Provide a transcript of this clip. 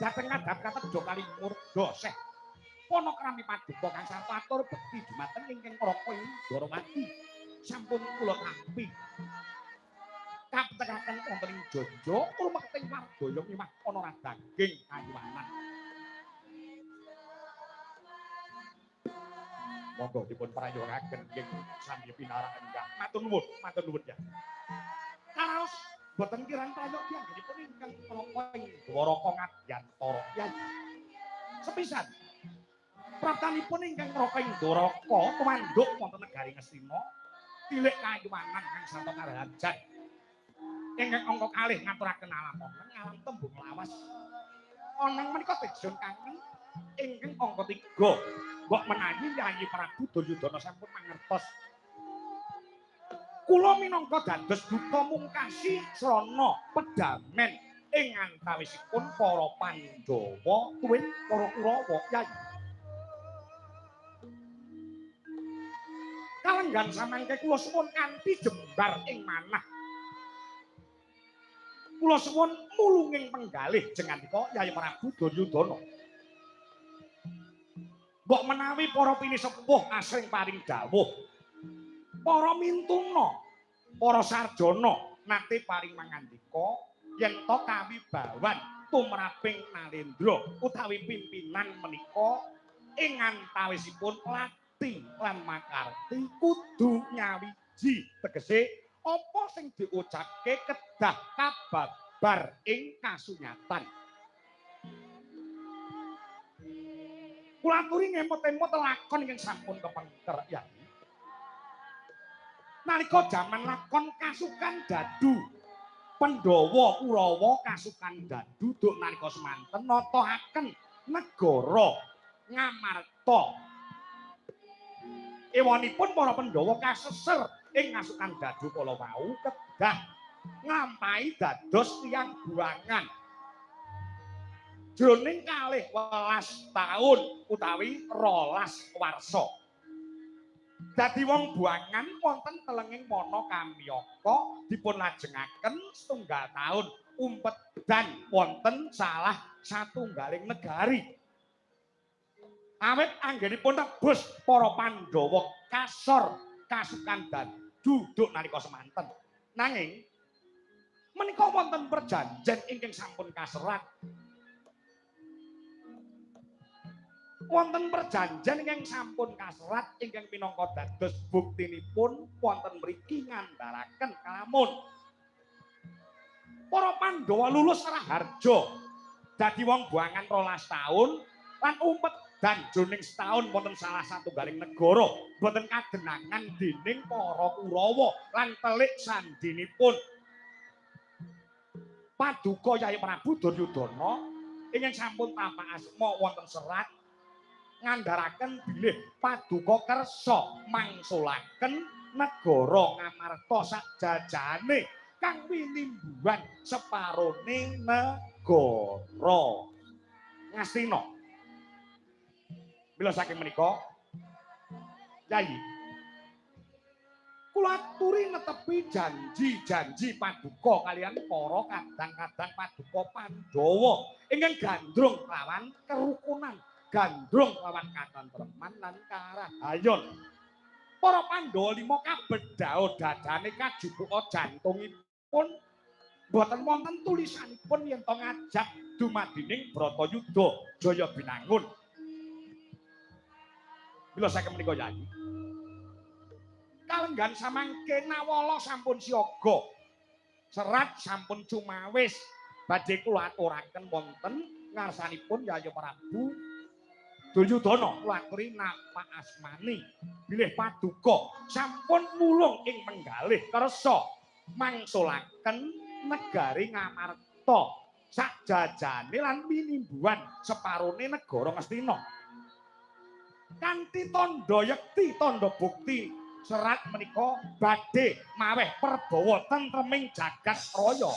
Dhateng ngadhap katejo kali murda seh. Panakrami paduka kang sarta atur bekti dumateng ingkang Raka Indrawati. Sampun kula tampi. Kaptekaken wonten ing Jogja lumekting Wardaya miwah ana daging kayuwanan. Monggo dipun prayogaken ing sami pinarak enggah. Matur nuwun ya. Karaos boten kirang prayog tiyangipun ingkang menapa ing Dwaraka Ngadyantara Kyai. Sepisan praptanipun ingkang Raka Indrawaka tumanduk wonten negari Ngastina tilik kayuwanan kang sarta karajan. Ingkang angka kalih ngaturaken alam tembung lawas. Oneng menika tejun kangen ingkang angka 3. Mbok menawi Yayi Prabu Duryudana sampun mangertos. Kula minangka dados duta mungkasi srana pedamen ing antawisipun para Pandhawa tuwin para Kurawa Yayi. Kalenggan samangke kula suwun kanthi jembar ing manah. Kula suwun mulunging penggalih jengandika Yayi Prabu Duryudana. Mbok menawi para pinisepuh asring paring dawuh, para mintuna, para sarjana nate paring mangandika yen to kawibawan tumraping Nalendra utawi pimpinan menika ing antawisipun Lati lan Makarti kudu nyawiji, tegese apa sing diucapke kedah kababar ing kasunyatan. Kula aturi ngemot-emot lakon ingkang sampun kepengker Yayi. Nalika jaman lakon kasukan dadu Pandhawa Kurawa kasukan dadu duk nalika semanten natahaken negara Ngamarta. Ewanipun para Pandhawa kaseser ing kasukan dadu kala wau kedah nglampahi dados tiyang buangan. Jroning 12 taun utawi 12 warsa. Dadi wong buangan wonten telenging mana Kamyaka dipun lajengaken setunggal taun umpedan wonten salah satunggaling negari. Awit anggenipun nebus para Pandhawa kasor kasukan dadu duk nalika semanten. Nanging menika wonten perjanjian ingkang sampun kaserat. Wonten perjanjian ingkang sampun kaserat ingkang minangka dados buktinipun wonten mriki ngandharaken kalamun para Pandhawa lulus Raharja dadi wong buangan 12 taun lan umpedan jroning setahun wonten salah satunggaling negara boten kadenangan dening para Kurawa lan telik sandinipun Paduka Yayi Prabu Duryudana ingkang sampun tapak asma wonten serat ngandharaken bilih paduka kersa mangsulaken negara Ngamarta sakjajane kang winimbuhan separone negara Ngastina. Mila saking menika Yayi kula aturi netepi janji-janji paduka kalian para kadang-kadang paduka Pandhawa ingkang gandrung lawan kerukunan, gandrung lawan katentreman lan karahayon. Para Pandhawa 5 kabedhao dadane kajubuka jantungipun boten wonten tulisanipun yen to ngajab dumadining Bratayuda Jaya Binangun. Mila saking menika Yayi kalenggan samangke Nawala sampun siaga. Serat sampun cumawis badhe kula aturaken wonten ngarsanipun Yayi Prabu Duryudana. Kula aturi napa asmani bilih paduka sampun mulung ing penggalih kersa mangsulaken negari Ngamarta sakjajane lan winimbuhan separone negara Ngastina. Kanthi tandha yekti tandha bukti serat menika badhe maweh perbawa tentreming jagat raya.